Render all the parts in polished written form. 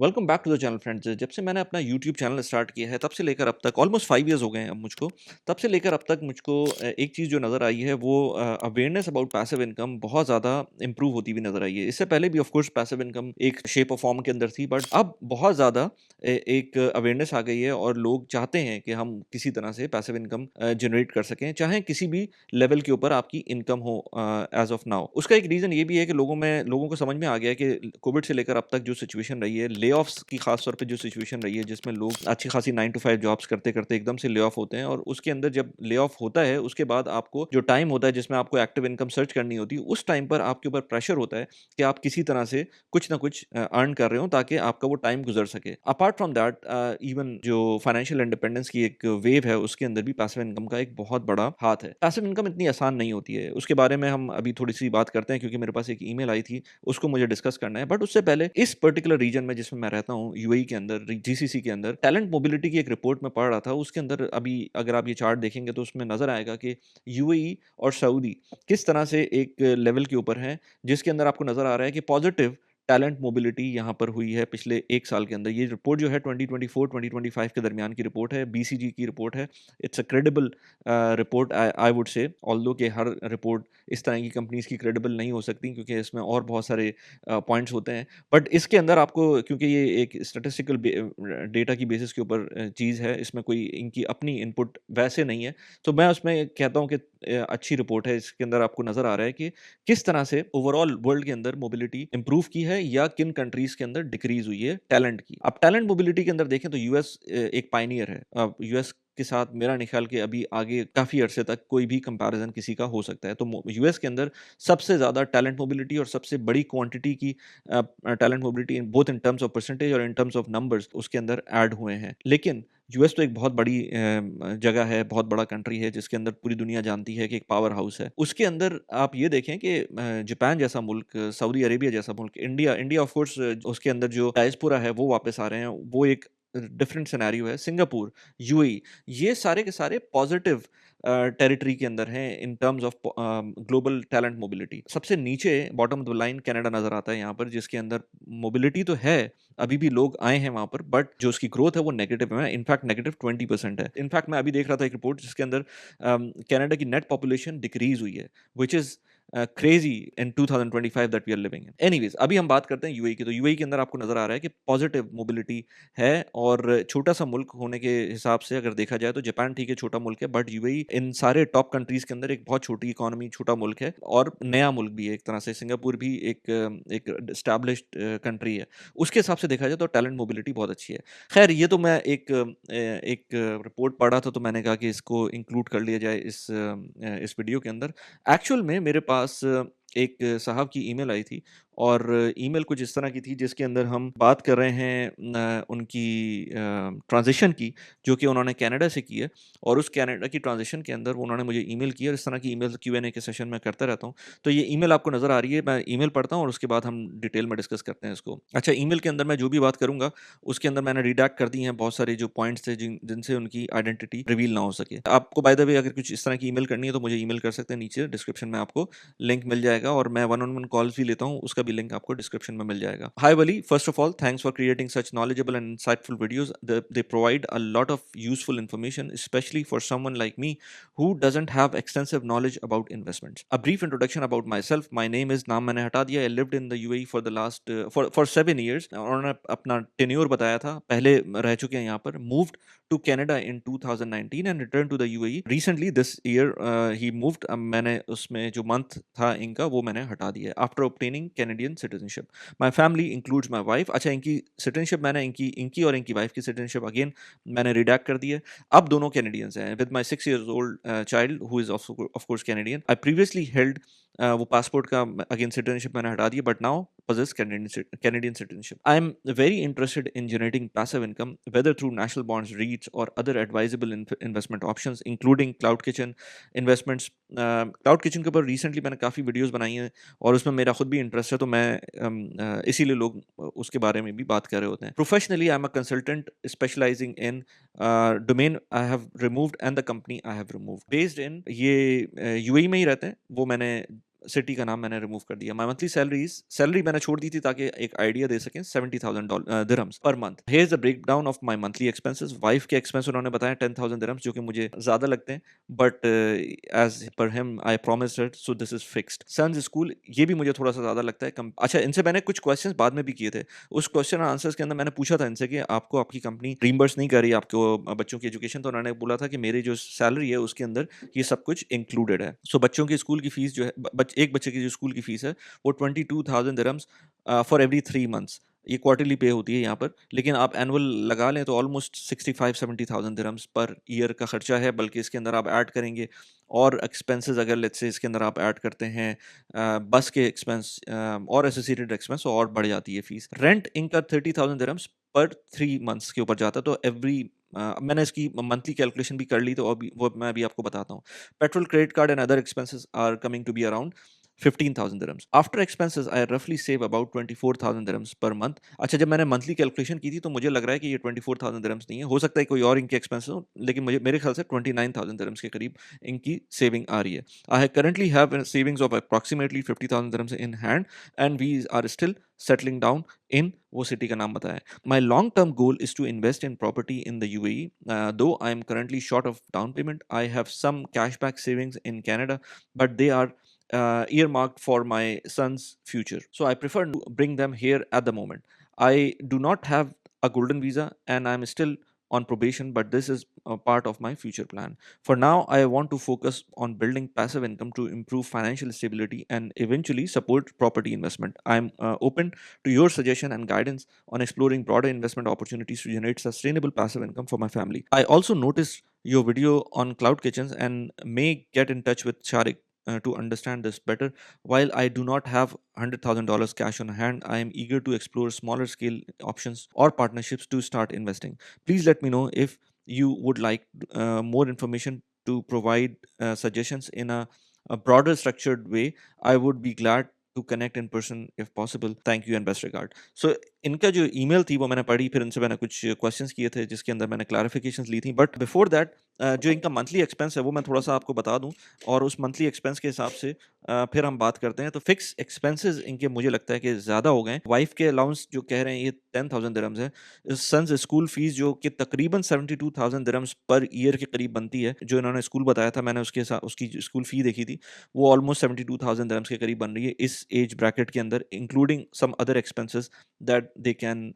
Welcome back to the channel friends. जब से मैंने अपना यूट्यूब चैनल स्टार्ट किया है तब से लेकर अब तक ऑलमोस्ट 5 इयर्स हो गए हैं अब मुझको। तब से लेकर अब तक मुझको एक चीज़ जो नज़र आई है वो अवेयरनेस अबाउट पैसिव इनकम बहुत ज़्यादा इंप्रूव होती हुई नज़र आई है। इससे पहले भी ऑफ कोर्स पैसिव इनकम एक शेप और फॉर्म के अंदर थी, बट अब बहुत ज़्यादा एक अवेयरनेस आ गई है और लोग चाहते हैं कि हम किसी तरह से पैसिव इनकम जनरेट कर सकें, चाहे किसी भी लेवल के ऊपर आपकी इनकम हो एज ऑफ नाउ। उसका एक रीज़न ये भी है कि लोगों को समझ में आ गया है कि कोविड से लेकर अब तक जो सिचुएशन रही है, ले-ऑफ्स की खास तौर पे जो सिचुएशन रही है, जिसमें लोग अच्छी खासी 9 टू 5 जॉब्स करते-करते एकदम से ले-ऑफ होते हैं, और उसके अंदर जब ले-ऑफ होता है, उसके बाद आपको जो टाइम होता है जिसमें आपको एक्टिव इनकम सर्च करनी होती है, उस टाइम पर आपके ऊपर प्रेशर होता है कि आप किसी तरह से कुछ ना कुछ अर्न कर रहे हो ताकि आपका वो टाइम गुज़र सके। अपार्ट फ्रॉम दैट इवन जो फाइनेंशियल इंडिपेंडेंस की एक वेव है, उसके अंदर भी पैसिव इनकम का एक बहुत बड़ा हाथ है। पैसिव इनकम इतनी आसान नहीं होती है, उसके बारे में हम अभी थोड़ी-सी बात करते हैं क्योंकि मेरे पास एक ईमेल आई थी, उसको मुझे डिस्कस करना है। बट उससे पहले इस पर्टिकुलर रीजन में जिसमें मैं रहता हूँ, यूएई के अंदर, जीसीसी के अंदर टैलेंट मोबिलिटी की एक रिपोर्ट मैं पढ़ रहा था। उसके अंदर अभी अगर आप ये चार्ट देखेंगे तो उसमें नज़र आएगा कि यूएई और सऊदी किस तरह से एक लेवल के ऊपर हैं, जिसके अंदर आपको नज़र आ रहा है कि पॉजिटिव टैलेंट मोबिलिटी यहाँ पर हुई है पिछले 1 साल के अंदर। ये रिपोर्ट जो है 2024-2025 के दरमियान की रिपोर्ट है, बीसीजी की रिपोर्ट है। It's a credible report I I would say, although कि हर रिपोर्ट इस तरह की कंपनीज़ की क्रेडिबल नहीं हो सकती क्योंकि इसमें और बहुत सारे पॉइंट्स होते हैं। बट इसके अंदर आपको, क्योंकि ये एक स्टैटिस्टिकल डेटा की बेसिस के ऊपर चीज़ है, इसमें कोई इनकी अपनी इनपुट वैसे नहीं है, तो मैं उसमें कहता हूँ कि अच्छी रिपोर्ट है। इसके अंदर आपको नज़र आ रहा है कि किस तरह से ओवरऑल वर्ल्ड के अंदर मोबिलिटी इंप्रूव की है या किन कंट्रीज़ के अंदर डिक्रीज़ हुई है टैलेंट की। अब टैलेंट मोबिलिटी के अंदर देखें तो यूएस एक पायनियर है। अब यूएस के साथ मेरा नहीं ख्याल कि अभी आगे काफ़ी अरसे तक कोई भी कंपैरिज़न किसी का हो सकता है। तो यूएस के अंदर सबसे ज़्यादा टैलेंट मोबिलिटी और सबसे बड़ी क्वांटिटी की talent mobility in both in terms of percentage और इन टर्म्स ऑफ नंबर्स उसके अंदर ऐड हुए हैं। लेकिन यूएस तो एक बहुत बड़ी जगह है, बहुत बड़ा कंट्री है जिसके अंदर पूरी दुनिया जानती है कि एक पावर हाउस है। उसके अंदर आप ये देखें कि जापान जैसा मुल्क, सऊदी अरेबिया जैसा मुल्क, इंडिया इंडिया ऑफ कोर्स, उसके अंदर जो डायस्पोरा है वो वापस आ रहे हैं, वो एक डिफरेंट सिनेरियो है। सिंगापुर, यूएई, ये सारे के सारे पॉजिटिव टेरिटरी के अंदर हैं in terms of global talent mobility. सबसे नीचे bottom of the line Canada नज़र आता है यहाँ पर, जिसके अंदर मोबिलिटी तो है, अभी भी लोग आए हैं वहाँ पर, बट जो उसकी ग्रोथ है वो नेगेटिव है, इनफैक्ट नेगेटिव 20% है। इनफैक्ट मैं अभी देख रहा था एक रिपोर्ट जिसके अंदर कनाडा की नेट पॉपुलेशन डिक्रीज़ हुई है, which is crazy in 2025 that we are living in. Anyways, अभी हम बात करते हैं यूएई की। तो यूएई के अंदर आपको नज़र आ रहा है कि पॉजिटिव मोबिलिटी है, और छोटा-सा मुल्क होने के हिसाब से अगर देखा जाए तो जापान ठीक है, छोटा मुल्क है, बट यूएई इन सारे टॉप कंट्रीज़ के अंदर एक बहुत छोटी इकोनॉमी, छोटा मुल्क है और नया मुल्क भी है एक तरह से। सिंगापुर भी एक एस्टैब्लिश्ड कंट्री है। उसके हिसाब से देखा जाए तो टैलेंट मोबिलिटी बहुत अच्छी है। ख़ैर, ये तो मैं एक रिपोर्ट पढ़ा था तो मैंने कहा कि इसको इंक्लूड कर लिया जाए इस वीडियो के अंदर। एक्चुअल में मेरे पास एक साहब की ईमेल आई थी, और ईमेल कुछ इस तरह की थी जिसके अंदर हम बात कर रहे हैं उनकी ट्रांज़िशन की, जो कि उन्होंने कनाडा से की है, और उस कनाडा की ट्रांज़िशन के अंदर उन्होंने मुझे ईमेल की, और इस तरह की ईमेल क्यू-एन-ए के सेशन में करता रहता हूँ। तो ये ईमेल आपको नज़र आ रही है, मैं ईमेल पढ़ता हूँ और उसके बाद हम डिटेल में डिस्कस करते हैं इसको। अच्छा, ईमेल के अंदर मैं जो भी बात करूँगा, उसके अंदर मैंने रिडैक्ट कर दी हैं बहुत सारे जो पॉइंट्स थे जिनसे उनकी आइडेंटिटी रिवील ना हो सके। आपको बाय द वे अगर कुछ इस तरह की ईमेल करनी है तो मुझे ईमेल कर सकते हैं, नीचे डिस्क्रिप्शन में आपको लिंक मिल जाएगा, और मैं वन ऑन वन कॉल्स भी लेता हूँ, उसका भी लिंक आपको डिस्क्रिप्शन में मिल जाएगा। हाय वली, first of all thanks for creating such knowledgeable and insightful videos. They provide a lot of useful information, especially for someone like me who doesn't have extensive knowledge about investments. A brief introduction about myself. My name is, नाम मैंने हटा दिया। I lived in the UAE for the last for 7 years. उन्होंने अपना tenure बताया था, पहले रह चुके हैं यहाँ पर। Moved to Canada in 2019 and returned to the UAE recently this year. He moved, मैंने उसमें जो मंथ था इनका वो मैंने हटा दिया। After obtaining Canadian citizenship, my family includes my wife. अच्छा, इनकी सिटीजनशिप मैंने इनकी और इनकी वाइफ की सिटीजनशिप अगेन मैंने रिडैक्ट कर दी है। अब दोनों कैनेडियंस हैं, with my 6 years old child who is of course Canadian. I previously held वो पासपोर्ट का अगेन सिटीजनशिप मैंने हटा दिया, but now possess Canadian citizenship. I am very interested in generating passive income, whether through national bonds, REITs, or other advisable investment options, including Cloud Kitchen investments. Cloud Kitchen के ऊपर recently मैंने काफ़ी videos बनाई हैं और उसमें मेरा खुद भी इंटरेस्ट है, तो मैं इसीलिए लोग उसके बारे में भी बात कर रहे होते हैं। Professionally I am a consultant specialising in domain I have removed and the company I have removed, based in, ये यूएई में ही रहते हैं, वो मैंने सिटी का नाम मैंने रिमूव कर दिया। माय मंथली सैलरी मैंने छोड़ दी थी ताकि एक आइडिया दे सकें, $70,000 dirhams per month. Here is the breakdown of my monthly expenses. Wife के एक्सपेंस उन्होंने बताया 10,000 दिरहम्स, जो कि मुझे ज्यादा लगते हैं, but as per him I promised it, so this is fixed. Sons school, ये भी मुझे थोड़ा सा ज्यादा लगता है अच्छा, इनसे मैंने कुछ क्वेश्चंस बाद में भी किए थे। उस क्वेश्चन आंसर्स के अंदर मैंने पूछा था इनसे कि आपको आपकी कंपनी रीइंबर्स नहीं कर रही आपको बच्चों की एजुकेशन, तो उन्होंने बोला था कि मेरी जो सैलरी है उसके अंदर ये सब कुछ इंक्लूडेड है। सो बच्चों की स्कूल की फीस जो है, एक बच्चे की जो स्कूल की फीस है वो 22,000 दिरहम्स फॉर एवरी 3 मंथ्स। ये क्वार्टरली पे होती है यहाँ पर, लेकिन आप एनुअल लगा लें तो ऑलमोस्ट 65-70,000 दिरहम्स पर ईयर का खर्चा है। बल्कि इसके अंदर आप ऐड करेंगे और एक्सपेंसेस, अगर लेट्स से इसके अंदर आप ऐड करते हैं बस के एक्सपेंस और एसोसिएटेड एक्सपेंस, तो और बढ़ जाती है फीस। रेंट इनका 30,000 दिरहम्स पर 3 मंथ्स के ऊपर जाता है। तो एवरी मैंने इसकी मंथली कैलकुलेशन भी कर ली, तो अभी वो मैं अभी आपको बताता हूँ। Petrol, credit card and other expenses are coming to be around 15,000 dirhams. After expenses, I roughly save about 24,000 dirhams per month. अच्छा, जब मैंने मंथली कैलकुलेशन की थी तो मुझे लग रहा है कि ये 24,000 dirhams नहीं है, हो सकता है कोई और इनके एक्सपेंसेस हो, लेकिन मुझे मेरे ख्याल से 29,000 dirhams के करीब इनकी सेविंग आ रही है। I currently have a savings of approximately 50,000 dirhams in hand and we are still settling down in वो सिटी का नाम बताया। My long-term goal is to invest in property in the UAE. Though I am currently short of down payment, I have some cashback savings in Canada, but they are earmarked for my son's future. So I prefer to bring them here at the moment. I do not have a golden visa and I'm still on probation, but this is a part of my future plan. For now, I want to focus on building passive income to improve financial stability and eventually support property investment. I'm open to your suggestion and guidance on exploring broader investment opportunities to generate sustainable passive income for my family. I also noticed your video on cloud kitchens and may get in touch with Sharik to understand this better. While I do not have $100,000 cash on hand, I am eager to explore smaller scale options or partnerships to start investing. Please let me know if you would like more information to provide suggestions in a broader structured way. I would be glad to connect in person if possible. Thank you and best regard. So इनका जो email थी वो मैंने पढ़ी, फिर इनसे मैंने कुछ क्वेश्चंस किए थे जिसके अंदर मैंने क्लैरिफिकेशंस ली थी। बट बिफोर दैट जो इनका मंथली एक्सपेंस है वो मैं थोड़ा सा आपको बता दूं, और उस मंथली एक्सपेंस के हिसाब से फिर हम बात करते हैं। तो फिक्स एक्सपेंसेस इनके मुझे लगता है कि ज़्यादा हो गए। वाइफ के अलाउंस जो कह रहे हैं ये 10,000 दिरहम्स है। सन्स स्कूल फीस जो कि तकरीबन 72,000 दिरहम्स पर ईयर के करीब बनती है, जो इन्होंने स्कूल बताया था, मैंने उसके साथ उसकी स्कूल फी देखी थी, वो ऑलमोस्ट 72,000 दिरहम्स के करीब बन रही है इस एज ब्रैकेट के अंदर, including some other expenses that they can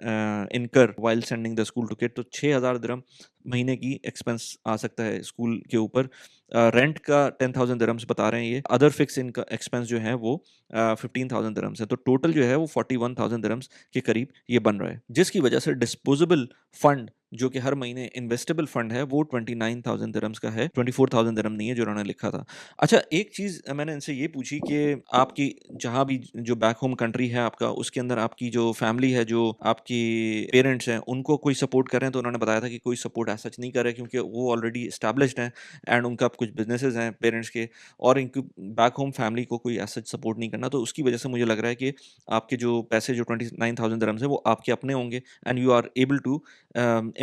incur while sending the school to kid. तो 6,000 दिरहम महीने की एक्सपेंस आ सकता है स्कूल के ऊपर। रेंट का 10,000 दिरहम्स बता रहे हैं ये। अदर फिक्स इनका एक्सपेंस जो है वो 15,000 दिरहम्स है। तो टोटल जो है वो 41,000 दिरहम्स के करीब ये बन रहा है, जिसकी वजह से डिस्पोजेबल फंड जो कि हर महीने इन्वेस्टेबल फंड है वो 29,000 दिरहम्स का है, 24,000 दिरहम नहीं है जो उन्होंने लिखा था। अच्छा, एक चीज़ मैंने इनसे ये पूछी कि आपकी जहाँ भी जो बैक होम कंट्री है आपका, उसके अंदर आपकी जो फैमिली है, जो आपकी पेरेंट्स हैं, उनको कोई सपोर्ट कर रहे हैं? तो उन्होंने बताया था कि कोई सपोर्ट एज़ सच नहीं कर रहे, क्योंकि वो ऑलरेडी एस्टैब्लिश्ड हैं एंड उनका कुछ बिज़नेसेस हैं पेरेंट्स के, और इनकी बैक होम फैमिली को कोई एज़ सच सपोर्ट नहीं करना। तो उसकी वजह से मुझे लग रहा है कि आपके जो पैसे जो 29,000 दिरहम्स हैं वो आपके अपने होंगे and you are able to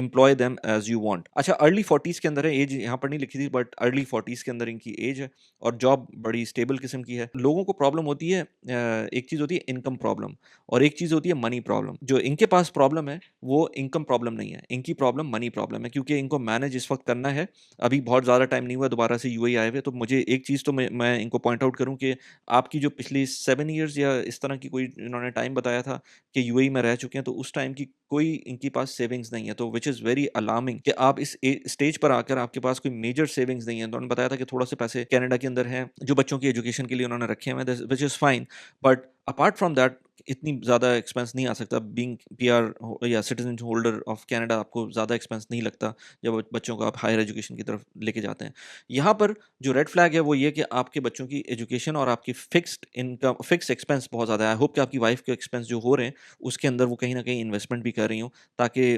employ them as you want. अच्छा, अर्ली 40s के अंदर है, एज यहाँ पर नहीं लिखी थी, बट अर्ली 40s के अंदर इनकी एज है और जॉब बड़ी स्टेबल किस्म की है। लोगों को प्रॉब्लम होती है, एक चीज़ होती है इनकम प्रॉब्लम और एक चीज़ होती है मनी प्रॉब्लम। जो इनके पास प्रॉब्लम है वो इनकम प्रॉब्लम नहीं है, इनकी प्रॉब्लम मनी प्रॉब्लम है, क्योंकि इनको मैनेज इस वक्त करना है। अभी बहुत ज़्यादा टाइम नहीं हुआ दोबारा से यूएई आए हुए। तो मुझे एक चीज़ तो मैं इनको पॉइंट आउट करूँ कि आपकी जो पिछली 7 ईयर्स या इस तरह की कोई इन्होंने टाइम बताया था कि यूएई में रह चुके हैं, तो उस टाइम की कोई इनके पास सेविंग्स नहीं है। तो विच इज़ वेरी अलार्मिंग कि आप इस स्टेज पर आकर आपके पास कोई मेजर सेविंग्स नहीं है। तो उन्होंने बताया था कि थोड़ा से पैसे कनाडा के अंदर हैं जो बच्चों की एजुकेशन के लिए उन्होंने रखे हुए हैं, which is fine, but apart from that इतनी ज़्यादा एक्सपेंस नहीं आ सकता। बीइंग पीआर या सिटीजन होल्डर ऑफ कनाडा आपको ज़्यादा एक्सपेंस नहीं लगता जब बच्चों को आप हायर एजुकेशन की तरफ लेके जाते हैं। यहाँ पर जो रेड फ्लैग है वो ये कि आपके बच्चों की एजुकेशन और आपकी फिक्स्ड इनकम, फिक्स एक्सपेंस बहुत ज़्यादा है। आई होप कि आपकी वाइफ के एक्सपेंस जो हो रहे हैं उसके अंदर वो कहीं ना कहीं इन्वेस्टमेंट भी कर रही हूँ, ताकि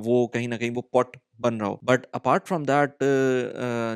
वो कहीं ना कहीं वो पॉट बन रहा हो। बट अपार्ट फ्रॉम दैट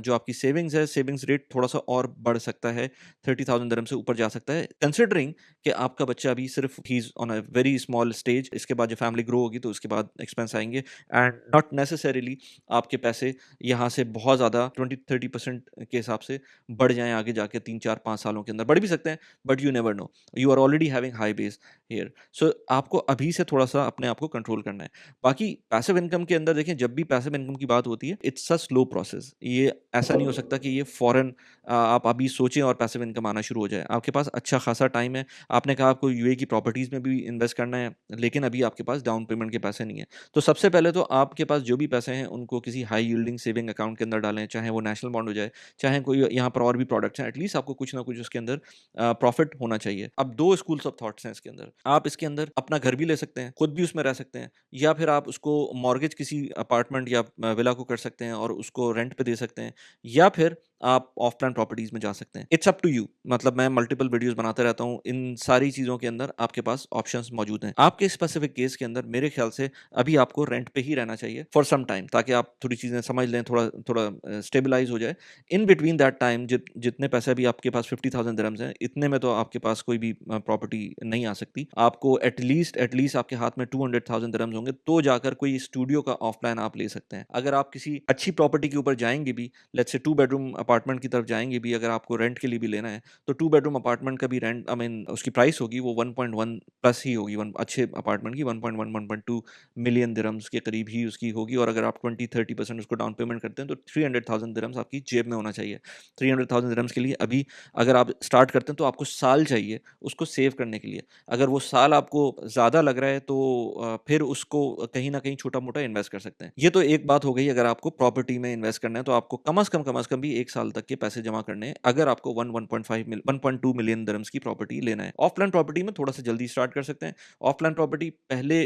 जो आपकी सेविंग्स है, सेविंग्स रेट थोड़ा-सा और बढ़ सकता है, 30,000 दिरहम से ऊपर जा सकता है, कंसिडरिंग कि आपका बच्चा अभी सिर्फ he is on a very small stage. इसके बाद जब फैमिली ग्रो होगी तो उसके बाद एक्सपेंस आएँगे एंड नॉट नेसेसरीली आपके पैसे यहाँ से बहुत ज़्यादा 20-30% के हिसाब से बढ़ जाएँ आगे जाके 3, 4, 5 सालों के अंदर। बढ़ भी सकते हैं, but you never know. You are already having high base here. So आपको अभी से थोड़ा-सा अपने आप को कंट्रोल करना है। बाकी पैसिव इनकम के अंदर देखें, जब भी पैसिव इनकम की बात होती है, इट्स अ स्लो प्रोसेस। ये ऐसा नहीं हो सकता कि ये फ़ौरन आप अभी सोचें और पैसिव इनकम आना शुरू हो जाए। आपके पास अच्छा खासा टाइम है। आपने कहा आपको यूएई की प्रॉपर्टीज़ में भी इन्वेस्ट करना है, लेकिन अभी आपके पास डाउन पेमेंट के पैसे नहीं है। तो सबसे पहले तो आपके पास जो भी पैसे हैं, उनको किसी हाई यील्डिंग सेविंग अकाउंट के अंदर डालें, चाहे वो नेशनल बॉन्ड हो जाए, चाहे कोई यहाँ पर और भी प्रोडक्ट्स हैं, एटलीस्ट आपको कुछ ना कुछ उसके अंदर प्रॉफिट होना चाहिए। अब 2 स्कूल्स ऑफ थॉट्स हैं इसके अंदर। आप इसके अंदर अपना घर भी ले सकते हैं, खुद भी उसमें रह सकते हैं, या फिर आप उसको मॉर्गेज किसी अपार्टमेंट या विला को कर सकते हैं और उसको रेंट पे दे सकते हैं, या फिर आप ऑफ प्लान प्रॉपर्टीज में जा सकते हैं। It's up to you. मतलब मैं मल्टीपल वीडियोस बनाते रहता हूँ, इन सारी चीज़ों के अंदर आपके पास ऑप्शंस मौजूद हैं। आपके स्पेसिफिक केस के अंदर मेरे ख्याल से अभी आपको रेंट पे ही रहना चाहिए फॉर सम टाइम, ताकि आप थोड़ी चीज़ें समझ लें, थोड़ा थोड़ा स्टेबलाइज हो जाए। इन बिटवीन दैट टाइम जितने पैसे अभी आपके पास 50,000 दिरहम्स हैं, इतने में तो आपके पास कोई भी प्रॉपर्टी नहीं आ सकती। आपको एटलीस्ट आपके हाथ में 200,000 दिरहम्स होंगे, तो जाकर कोई स्टूडियो का ऑफ प्लान आप ले सकते हैं। अगर आप किसी अच्छी प्रॉपर्टी के ऊपर जाएंगे भी, लेट्स से 2 बेडरूम अपार्टमेंट की तरफ जाएंगे भी, अगर आपको रेंट के लिए भी लेना है, तो 2 बेडरूम अपार्टमेंट का भी रेंट, आई मीन उसकी प्राइस होगी वो 1.1 प्लस ही होगी। अच्छे अपार्टमेंट की 1.1 1.2 मिलियन दिरहम्स के करीब ही उसकी होगी। और अगर आप 20-30% उसको डाउन पेमेंट करते हैं, तो 300,000 दिरहम्स आपकी जेब में होना चाहिए। 300,000 दिरहम्स के लिए अभी अगर आप स्टार्ट करते हैं, तो आपको साल चाहिए उसको सेव करने के लिए। अगर वो साल आपको ज़्यादा लग रहा है, तो फिर उसको कहीं न कहीं छोटा-मोटा इन्वेस्ट कर सकते हैं। ये तो एक बात हो गई, अगर आपको प्रॉपर्टी में इन्वेस्ट करना है, तो आपको कम से कम भी 1 साल तक के पैसे जमा करने हैं, अगर आपको 1.2 मिलियन दिरहम्स की प्रॉपर्टी लेना है। ऑफ प्लान प्रॉपर्टी में थोड़ा-सा जल्दी स्टार्ट कर सकते हैं। ऑफ प्लान प्रॉपर्टी पहले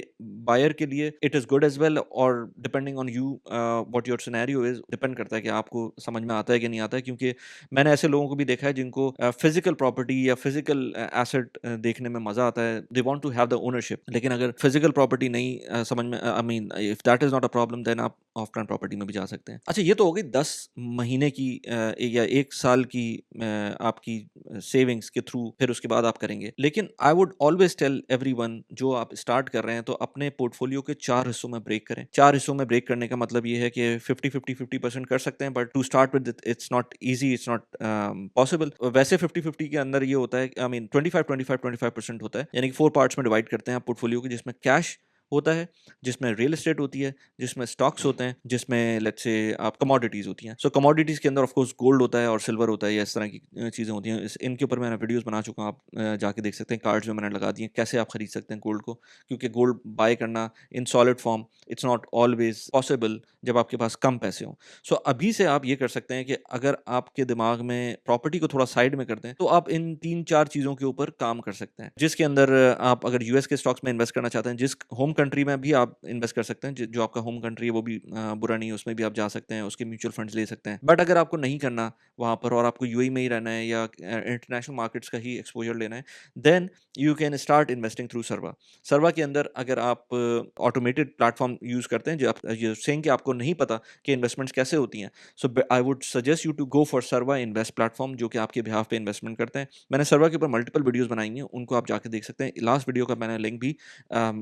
बायर के लिए it is good as well, और depending on you what your scenario is, depend करता है कि आपको समझ में आता है कि नहीं आता है। क्योंकि मैंने ऐसे लोगों को भी देखा है जिनको फिजिकल प्रॉपर्टी या फिजिकल एसेट देखने में मजा आता है। They want to have the ownership. लेकिन अगर फिजिकल प्रॉपर्टी नहीं समझ में, I mean if that is not a problem, then आप ऑफ प्लान प्रॉपर्टी में भी जा सकते हैं। अच्छा, ये तो हो गई 10 महीने की या 1 साल की आपकी सेविंग्स के थ्रू, फिर उसके बाद आप करेंगे। लेकिन I would always tell everyone, जो आप स्टार्ट कर रहे हैं, तो अपने पोर्टफोलियो के 4 हिस्सों में ब्रेक करें। 4 हिस्सों में ब्रेक करने का मतलब ये है कि 50-50 कर सकते हैं, but to start with it's not easy, it's not possible. वैसे 50-50 के अंदर ये होता है, आई मीन 25-25-25% होता है, यानी कि 4 पार्ट्स में डिवाइड करते हैं आप पोर्टफोलियो को, जिसमें कैश होता है, जिसमें रियल एस्टेट होती है, जिसमें स्टॉक्स होते हैं, जिसमें लेट्स से आप कमोडिटीज़ होती हैं। सो कमोडिटीज़ के अंदर ऑफ कोर्स गोल्ड होता है और सिल्वर होता है, या इस तरह की चीज़ें होती हैं। इनके ऊपर मैंने वीडियोस बना चुका हूँ, आप जाके देख सकते हैं। कार्ड्स में मैंने लगा दिए कैसे आप खरीद सकते हैं गोल्ड को, क्योंकि गोल्ड बाय करना in solid form it's not always possible जब आपके पास कम पैसे हों। सो अभी से आप ये कर सकते हैं कि अगर आपके दिमाग में प्रॉपर्टी को थोड़ा साइड में कर दें, तो आप इन 3-4 चीज़ों के ऊपर काम कर सकते हैं, जिसके अंदर आप अगर यूएस के स्टॉक्स में इन्वेस्ट करना चाहते हैं, जिस होम कंट्री में भी आप इन्वेस्ट कर सकते हैं, जो आपका होम कंट्री है वो भी बुरा नहीं है, उसमें भी आप जा सकते हैं, उसके म्यूचुअल फंड्स ले सकते हैं। बट अगर आपको नहीं करना वहाँ पर, और आपको यूएई में ही रहना है, या इंटरनेशनल मार्केट्स का ही एक्सपोजर लेना है, then you can start investing through Sarwa. Sarwa के अंदर अगर आप ऑटोमेटेड प्लेटफॉर्म यूज़ करते हैं, जो आप जो सेइंग कि आपको नहीं पता कि इन्वेस्टमेंट्स कैसे होती हैं, so I would suggest you to go for Sarva invest platform, जो कि आपके बिहाफ पे इन्वेस्टमेंट करते हैं। मैंने सर्वा के ऊपर मल्टीपल वीडियोस बनाई हैं, उनको आप जाके देख सकते हैं। लास्ट वीडियो का मैंने लिंक भी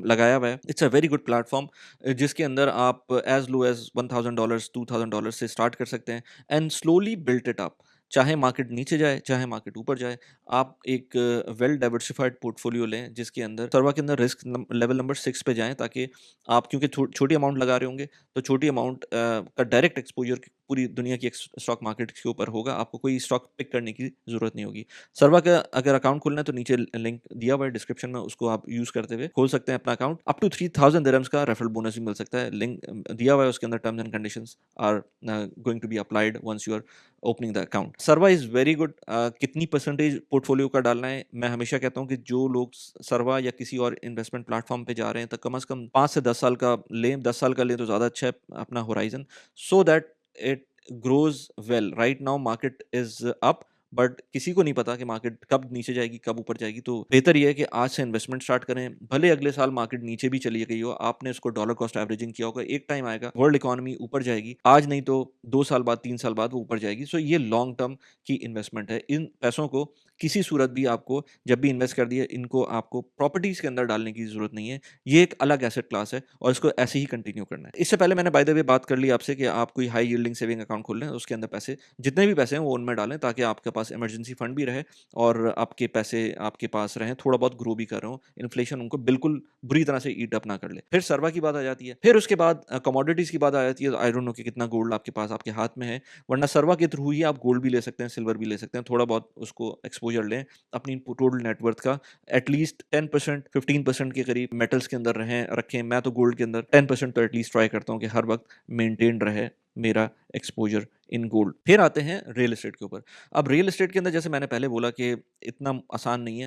लगाया हुआ है। It's a very good platform, जिसके अंदर आप एज लो एज $1,000 $2,000 से स्टार्ट कर सकते हैं, and slowly built it up. चाहे मार्केट नीचे जाए, चाहे मार्केट ऊपर जाए, आप एक वेल डाइवर्सिफाइड पोर्टफोलियो लें, जिसके अंदर सर्वा के अंदर रिस्क लेवल नंबर 6 पे जाएं, ताकि आप, क्योंकि छोटी अमाउंट लगा रहे होंगे, तो छोटी अमाउंट का डायरेक्ट एक्सपोजर पूरी दुनिया की स्टॉक मार्केट के ऊपर होगा। आपको कोई स्टॉक पिक करने की ज़रूरत नहीं होगी। सर्वा का अगर अकाउंट खोलना है, तो नीचे लिंक दिया हुआ है डिस्क्रिप्शन में, उसको आप यूज़ करते हुए खोल सकते हैं अपना अकाउंट। अप टू 3,000 दिरहम्स का रेफरल बोनस भी मिल सकता है। लिंक दिया हुआ है, उसके अंदर terms and conditions are going to be applied once you are opening the account. Sarwa is very good. कितनी परसेंटेज पोर्टफोलियो का डालना है, मैं हमेशा कहता हूँ कि जो लोग सर्वा या किसी और इन्वेस्टमेंट प्लेटफॉर्म पे जा रहे हैं, तो कम से कम 5 से 10 साल का लें। 10 साल का लें तो ज़्यादा अच्छा है, अपना horizon, so that it grows well. Right now, market is up, but किसी को नहीं पता कि मार्केट कब नीचे जाएगी, कब ऊपर जाएगी। तो बेहतर ये है कि आज से इन्वेस्टमेंट स्टार्ट करें। भले अगले साल मार्केट नीचे भी चली गई हो, आपने उसको डॉलर कॉस्ट एवरेजिंग किया होगा, एक टाइम आएगा वर्ल्ड इकोनॉमी ऊपर जाएगी, आज नहीं तो 2 साल बाद, 3 साल बाद वो ऊपर जाएगी। सो ये लॉन्ग टर्म की इन्वेस्टमेंट है। इन पैसों को किसी सूरत भी आपको जब भी इन्वेस्ट कर दिया, इनको आपको प्रॉपर्टीज़ के अंदर डालने की ज़रूरत नहीं है। ये एक अलग एसेट क्लास है और इसको ऐसे ही कंटिन्यू करना है। इससे पहले मैंने बाय द वे बात कर ली आपसे कि आप कोई हाई यील्डिंग सेविंग अकाउंट खोल लें, उसके अंदर पैसे जितने भी पैसे हैं वो उनमें डालें, ताकि आपके पास इमरजेंसी फंड भी रहे और आपके पैसे आपके पास रहें, थोड़ा बहुत ग्रो भी कर रहे हों, इन्फ्लेशन उनको बिल्कुल बुरी तरह से ईट अप ना कर ले। फिर सर्वा की बात आ जाती है, फिर उसके बाद कमोडिटीज़ की बात आ जाती है। आई डोंट नो कि कितना गोल्ड आपके पास आपके हाथ में है, वरना सर्वा के थ्रू ही आप गोल्ड भी ले सकते हैं, सिल्वर भी ले सकते हैं। थोड़ा बहुत उसको एक्सपोजर लें, अपनी टोटल नेटवर्थ का एटलीस्ट 10% 15% के करीब मेटल्स के अंदर रहें रखें। मैं तो गोल्ड के अंदर 10% तो एटलीस्ट ट्राई करता हूँ कि हर वक्त मेंटेन रहे मेरा एक्सपोजर इन गोल्ड। फिर आते हैं रियल एस्टेट के ऊपर। अब रियल एस्टेट के अंदर जैसे मैंने पहले बोला कि इतना आसान नहीं है,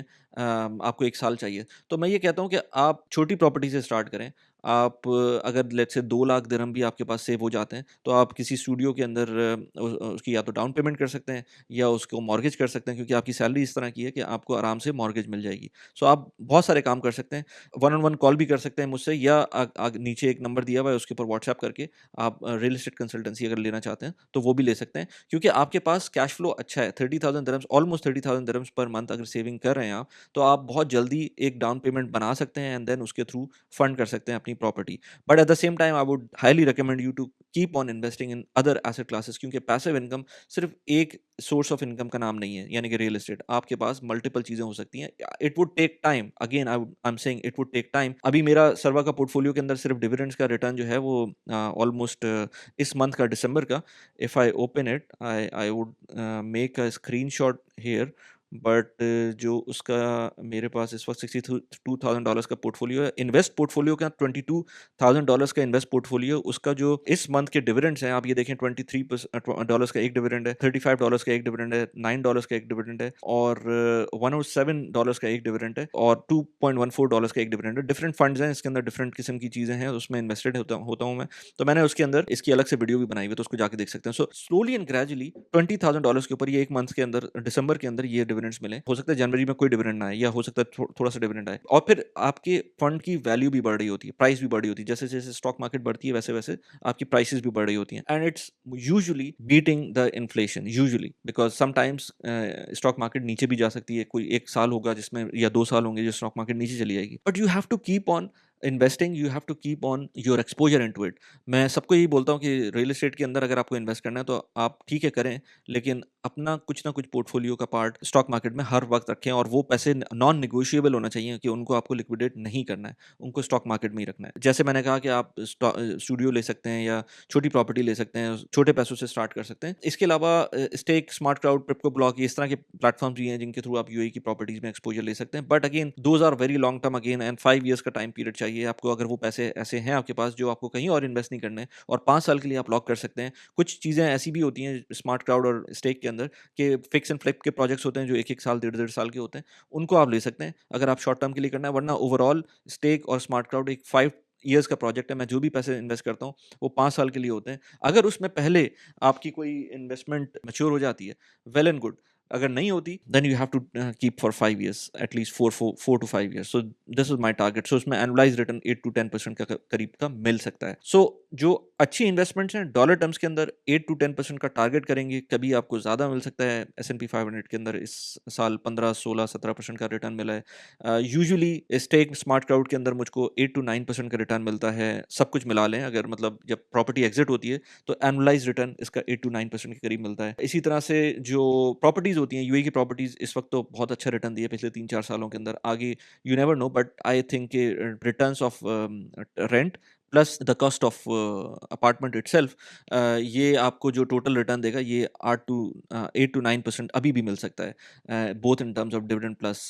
आपको 1 साल चाहिए। तो मैं ये कहता हूँ कि आप छोटी प्रॉपर्टी से स्टार्ट करें। आप अगर लेट्स से 2 लाख दिरहम भी आपके पास सेव हो जाते हैं, तो आप किसी स्टूडियो के अंदर उसकी या तो डाउन पेमेंट कर सकते हैं या उसको मॉर्गेज कर सकते हैं, क्योंकि आपकी सैलरी इस तरह की है कि आपको आराम से मॉर्गेज मिल जाएगी। सो आप बहुत सारे काम कर सकते हैं। वन ऑन वन कॉल भी कर सकते हैं मुझसे, या नीचे एक नंबर दिया हुआ है उसके ऊपर व्हाट्सएप करके आप रियल एस्टेट कंसल्टेंसी अगर लेना चाहते हैं तो वो भी ले सकते हैं, क्योंकि आपके पास कैश फ्लो अच्छा है। 30,000 dirhams, almost 30,000 dirhams per month अगर सेविंग कर रहे हैं आप, तो आप बहुत जल्दी एक डाउन पेमेंट बना सकते हैं एंड देन उसके थ्रू फंड कर सकते हैं अपनी property. But at the same time I would highly recommend you to keep on investing in other asset classes, क्योंकि पैसिव इनकम सिर्फ एक सोर्स ऑफ इनकम का नाम नहीं है, यानी कि रियल एस्टेट। आपके पास मल्टीपल चीजें हो सकती हैं। It would take time, again I am saying it would take time. अभी मेरा सर्वा का पोर्टफोलियो के अंदर सिर्फ डिविडेंड्स का रिटर्न जो है वो ऑलमोस्ट इस मंथ का दिसंबर का, if I open it, I would make a screenshot here. But जो उसका मेरे पास इस वक्त $62,000 का पोर्टफोलियो है, इन्वेस्ट पोर्टफोलियो का $22,000 का इन्वेस्ट पोर्टफोलियो, उसका जो इस मंथ के डिविडेंड्स हैं आप ये देखें, $23 का एक डिविडेंड है, $35 का एक डिविडेंड है, $9 का एक डिविडेंड है और $107 का एक डिविडेंड है और $2.14 का एक डिविडेंड है। डिफरेंट फंड्स हैं इसके अंदर, डिफरेंट किस्म की चीज़ें हैं, उसमें इन्वेस्टेड होता हूँ मैं। तो मैंने उसके अंदर इसकी अलग से वीडियो भी बनाई हुई है, तो उसको जाके देख सकते हैं। सो स्लोली एंड ग्रेजुअली $20,000 के ऊपर ये एक मंथ के अंदर, दिसंबर के अंदर ये डिविडेंड्स मिले। हो सकता है जनवरी में कोई डिविडेंड ना आए, या हो सकता है थोड़ा सा डिविडेंड आए, और फिर आपके फंड की वैल्यू भी बढ़ रही होती है, प्राइस भी बढ़ रही होती है। जैसे जैसे स्टॉक मार्केट बढ़ती है वैसे वैसे आपकी प्राइसेस भी बढ़ रही होती हैं, and it's usually beating the inflation, usually, because sometimes stock market नीचे भी जा सकती है। कोई एक साल होगा जिसमें, या 2 साल होंगे जो स्टॉक मार्केट नीचे चली जाएगी, but you have to keep on investing, you have to keep on your exposure into it. मैं सबको यही बोलता हूँ कि रियल एस्टेट के अंदर अगर आपको इन्वेस्ट करना है तो आप ठीक है करें, लेकिन अपना कुछ ना कुछ पोर्टफोलियो का पार्ट स्टॉक मार्केट में हर वक्त रखें, और वो पैसे नॉन निगोशिएबल होना चाहिए कि उनको आपको लिक्विडेट नहीं करना है, उनको स्टॉक मार्केट में ही रखना है। जैसे मैंने कहा कि आप स्टूडियो ले सकते हैं या छोटी प्रॉपर्टी ले सकते हैं, छोटे पैसों से स्टार्ट कर सकते हैं। इसके अलावा Stake, Smart Crowd, Crypto Block, इस तरह के प्लेटफॉर्म भी हैं जिनके थ्रू आप यूएई की प्रॉपर्टीज में एक्सपोजर ले सकते हैं। But again those are very long term, again and 5 years का टाइम पीरियड चाहिए आपको, अगर वो पैसे ऐसे हैं आपके पास जो आपको कहीं और इन्वेस्ट नहीं करने, और 5 साल के लिए आप लॉक कर सकते हैं। कुछ चीज़ें ऐसी भी होती हैं स्मार्ट क्राउड और स्टेक के अंदर कि फिक्स एंड फ्लिप के प्रोजेक्ट्स होते हैं जो 1-1 साल, 1.5-1.5 साल के होते हैं, उनको आप ले सकते हैं अगर आप शॉर्ट टर्म के लिए करना है। वरना ओवरऑल स्टेक और स्मार्ट क्राउड एक 5 ईयर्स का प्रोजेक्ट है। मैं जो भी पैसे इन्वेस्ट करता हूँ वो 5 साल के लिए होते हैं। अगर उसमें पहले आपकी कोई इन्वेस्टमेंट मैच्योर हो जाती है, वेल एंड गुड। अगर नहीं होती, then you have to keep for 5 years, at least 4 to 5 years. So this is my target. So उसमें एनुअलाइज रिटर्न 8 to 10% का करीब का मिल सकता है। सो जो अच्छी इन्वेस्टमेंट्स हैं डॉलर टर्म्स के अंदर 8 to 10% का टारगेट करेंगे, कभी आपको ज़्यादा मिल सकता है। S&P 500 के अंदर इस साल 15, 16, 17% का रिटर्न मिला है। यूजुअली स्टेक, स्मार्ट क्राउड के अंदर मुझको 8 to 9% का रिटर्न मिलता है। सब कुछ मिला लें, अगर मतलब जब प्रॉपर्टी एग्जिट होती है तो एनुअलाइज रिटर्न इसका 8 to 9% के करीब मिलता है। इसी तरह से जो प्रॉपर्टीज होती हैं, यूएई की प्रॉपर्टीज इस वक्त तो बहुत अच्छा रिटर्न दिए पिछले 3-4 सालों के अंदर। आगे you never no, but I think returns of rent plus the cost of apartment itself, ये आपको जो टोटल रिटर्न देगा ये 8 to 9% अभी भी मिल सकता है, both in terms of dividend plus,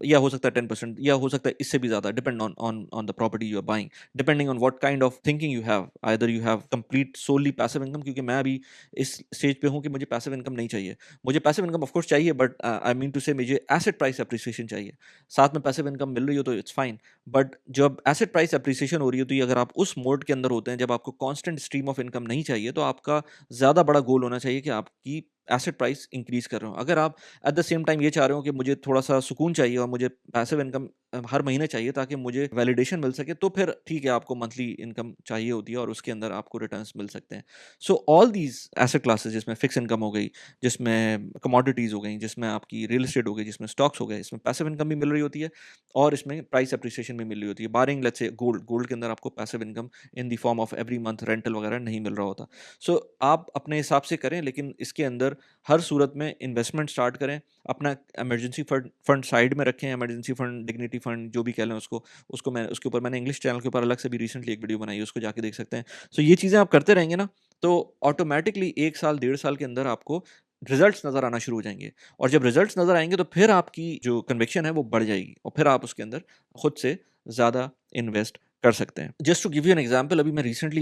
या हो सकता है 10%, या हो सकता है इससे भी ज़्यादा, depend on on on the property you are buying, depending on what kind of thinking you have. Either you have complete solely passive income, क्योंकि मैं अभी इस स्टेज पे हूँ कि मुझे पैसिव इनकम नहीं चाहिए। मुझे पैसिव इनकम ऑफ कोर्स चाहिए, बट आई मीन टू से मुझे एसेट प्राइस एप्रिसिएशन चाहिए। साथ में पैसिव इनकम मिल रही हो तो इट्स फाइन, बट जब एसेट प्राइस एप्रिसिएशन हो रही होती है, अगर आप उस मोड के अंदर होते हैं जब आपको कांस्टेंट स्ट्रीम ऑफ इनकम नहीं चाहिए, तो आपका ज़्यादा बड़ा गोल होना चाहिए कि आपकी एसेट प्राइस इंक्रीज़ कर रहे हो। अगर आप एट द सेम टाइम ये चाह रहे हो कि मुझे थोड़ा-सा सुकून चाहिए और मुझे पैसिव इनकम हर महीने चाहिए ताकि मुझे वैलिडेशन मिल सके, तो फिर ठीक है, आपको मंथली इनकम चाहिए होती है और उसके अंदर आपको रिटर्न्स मिल सकते हैं। So all these asset classes, जिसमें फिक्स इनकम हो गई, जिसमें कमोडिटीज़ हो गई, जिसमें आपकी रियल एस्टेट हो गई, जिसमें स्टॉक्स हो गए, इसमें पैसिव इनकम भी मिल रही होती है और इसमें प्राइस एप्रिसिएशन भी मिल रही होती है। बारिंग लेट्स से गोल्ड के अंदर आपको passive income in the form of every month rental वगैरह नहीं मिल रहा होता। सो आप अपने हिसाब से करें, लेकिन इसके अंदर हर सूरत में इन्वेस्टमेंट स्टार्ट करें। अपना इमरजेंसी फंड फंड साइड में रखें, इमरजेंसी फंड, डिग्निटी फंड, जो भी कह लें उसको। मैं उसके ऊपर मैंने इंग्लिश चैनल के ऊपर अलग से भी रिसेंटली एक वीडियो बनाई है, उसको जाके देख सकते हैं। सो ये चीज़ें आप करते रहेंगे ना, तो ऑटोमैटिकली 1 साल, 1.5 साल के अंदर आपको रिजल्ट्स नज़र आना शुरू हो जाएँगे और जब रिजल्ट्स नज़र आएँगे तो फिर आपकी जो कन्विक्शन है वो बढ़ जाएगी और फिर आप उसके अंदर खुद से ज़्यादा इन्वेस्ट कर सकते हैं। Just to give you an example, अभी मैं रिसेंटली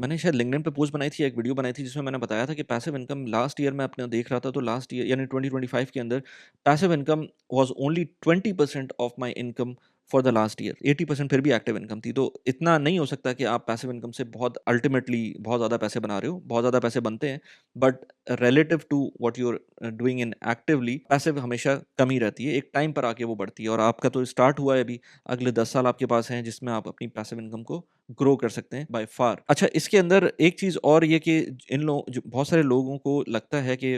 मैंने शायद लिंक्डइन पे पोस्ट बनाई थी, एक वीडियो बनाई थी जिसमें मैंने बताया था कि पैसिव इनकम लास्ट ईयर मैं अपने देख रहा था, तो लास्ट ईयर यानी 2025 के अंदर passive income was only 20% of my income for the last year. 80% फिर भी एक्टिव इनकम थी। तो इतना नहीं हो सकता कि आप पैसिव इनकम से बहुत अल्टीमेटली बहुत ज़्यादा पैसे बना रहे हो। बहुत ज़्यादा पैसे बनते हैं, but relative to what you are doing in actively, passive हमेशा कम ही रहती है। एक टाइम पर आके वो बढ़ती है और आपका तो स्टार्ट हुआ है अभी। अगले 10 साल आपके पास हैं जिसमें आप अपनी पैसिव इनकम को ग्रो कर सकते हैं बाय फार। अच्छा, इसके अंदर एक चीज़ और ये कि इन लोग जो बहुत सारे लोगों को लगता है कि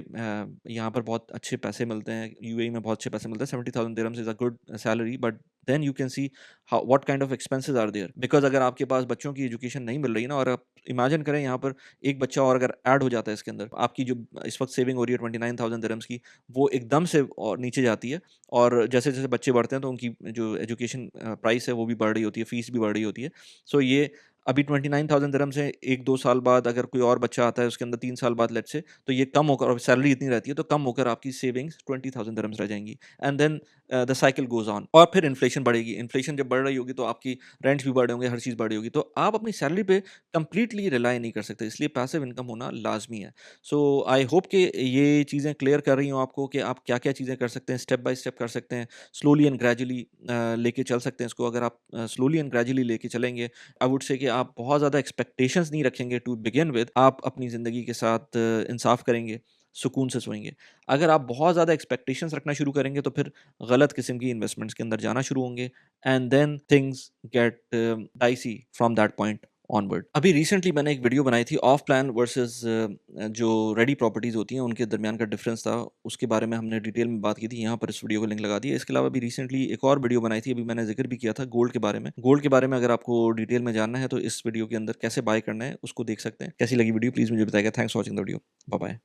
यहाँ पर बहुत अच्छे पैसे मिलते हैं, यूएई में बहुत अच्छे पैसे मिलते हैं, 70,000 dirhams is a good salary, but then you can see how what kind of expenses are there. Because अगर आपके पास बच्चों की एजुकेशन नहीं मिल रही है ना, और आप इमेजिन करें यहाँ पर एक बच्चा और अगर ऐड हो जाता है इसके अंदर, आपकी जो इस वक़्त सेविंग हो रही है 29,000 दिरहम्स की, वो एकदम से और नीचे जाती है और जैसे-जैसे बच्चे बढ़ते हैं तो उनकी जो एजुकेशन प्राइस है वो भी बढ़ रही होती है, फीस भी बढ़ रही होती है। सो ये अभी 29,000 दिरहम्स है, 1-2 साल बाद अगर कोई और बच्चा आता है उसके अंदर 3 साल बाद लेट्स से, तो ये कम होकर, और सैलरी इतनी रहती है तो कम होकर आपकी सेविंग्स 20,000 दिरहम्स रह जाएँगी and then the cycle goes on और फिर इन्फ्लेशन बढ़ेगी। इन्फ्लेशन जब बढ़ रही होगी तो आपकी रेंट्स भी बढ़े होंगे, हर चीज़ बढ़ी होगी। तो आप अपनी सैलरी पे कंप्लीटली रिलाय नहीं कर सकते, इसलिए पैसिव इनकम होना लाज़मी है। सो आई होप कि ये चीज़ें क्लियर कर रही हों आपको कि आप क्या-क्या चीज़ें कर सकते हैं, स्टेप बाय स्टेप कर सकते हैं, स्लोली एंड ग्रेजुअली लेके चल सकते हैं इसको। अगर आप स्लोली एंड ग्रेजुअली लेके चलेंगे, आई वुड से कि आप बहुत ज़्यादा एक्सपेक्टेशंस नहीं रखेंगे टू बिगिन विद, आप अपनी ज़िंदगी के साथ इंसाफ करेंगे, सुकून से सोएँगे। अगर आप बहुत ज़्यादा एक्सपेक्टेशंस रखना शुरू करेंगे तो फिर गलत किस्म की इन्वेस्टमेंट्स के अंदर जाना शुरू होंगे and then things get dicey from that point onward. अभी रिसेंटली मैंने एक वीडियो बनाई थी ऑफ प्लान वर्सेस जो रेडी प्रॉपर्टीज़ होती हैं उनके दरमियान का डिफरेंस था, उसके बारे में हमने डिटेल में बात की थी। यहाँ पर इस वीडियो को लिंक लगा दिया। इसके अलावा अभी रिसेंटली एक और वीडियो बनाई थी, अभी मैंने जिक्र भी किया था गोल्ड के बारे में। गोल्ड के बारे में अगर आपको डिटेल में जानना है तो इस वीडियो के अंदर कैसे बाय करना है उसको देख सकते हैं। कैसी लगी वीडियो प्लीज़ मुझे बताइएगा। Thanks for watching the video. Bye bye.